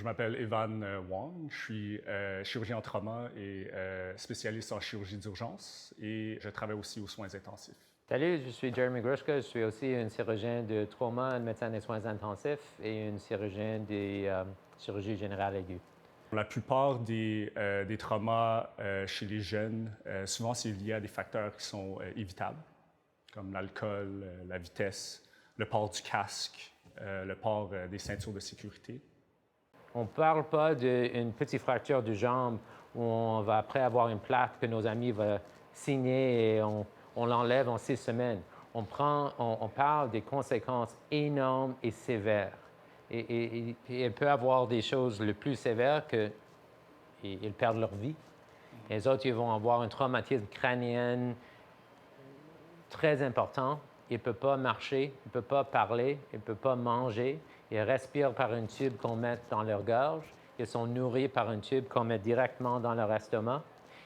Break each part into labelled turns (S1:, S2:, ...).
S1: m'appelle Evan Wong, je suis chirurgien en trauma et spécialiste en chirurgie d'urgence et je travaille aussi aux soins intensifs.
S2: Salut, je suis Jeremy Grushka, je suis aussi un chirurgien de trauma, un médecin des soins intensifs et un chirurgien de chirurgie générale aiguë.
S1: La plupart des traumas chez les jeunes, souvent c'est lié à des facteurs qui sont évitables, comme l'alcool, la vitesse, le port du casque, le port des ceintures de sécurité.
S2: On ne parle pas d'une petite fracture de jambe où on va après avoir une plaque que nos amis vont signer et on l'enlève en 6 semaines. On parle des conséquences énormes et sévères. Et il peut avoir des choses les plus sévères qu'ils perdent leur vie. Les autres, ils vont avoir un traumatisme crânien très important. Il ne peut pas marcher, il ne peut pas parler, il ne peut pas manger. Ils respirent par un tube qu'on met dans leur gorge. Ils sont nourris par un tube qu'on met directement dans leur estomac.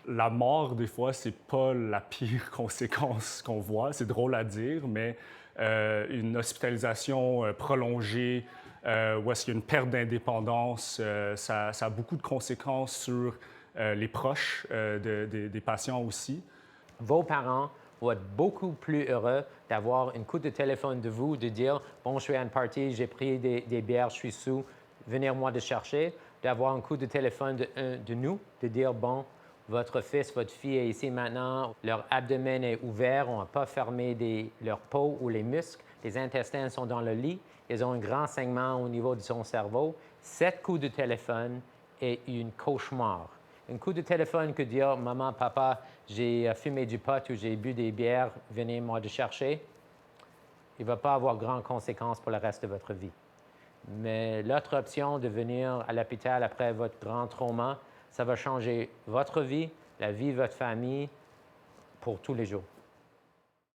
S1: La mort, des fois, c'est pas la pire conséquence qu'on voit. C'est drôle à dire, mais une hospitalisation prolongée, où est-ce qu'il y a une perte d'indépendance, ça a beaucoup de conséquences sur les proches des patients aussi.
S2: Vos parents vont être beaucoup plus heureux d'avoir un coup de téléphone de vous, de dire « Bon, je suis à une partie, j'ai pris des bières, je suis sous, venez-moi de chercher », d'avoir un coup de téléphone de nous, de dire « Bon, votre fils, votre fille est ici maintenant, leur abdomen est ouvert, on n'a pas fermé leur peau ou les muscles, les intestins sont dans le lit, ils ont un grand saignement au niveau de son cerveau. » 7 coups de téléphone est un cauchemar. Un coup de téléphone que dire « Maman, papa, j'ai fumé du pot ou j'ai bu des bières, venez-moi de chercher », il ne va pas avoir grandes conséquences pour le reste de votre vie. Mais l'autre option de venir à l'hôpital après votre grand trauma, ça va changer votre vie, la vie de votre famille pour tous les jours.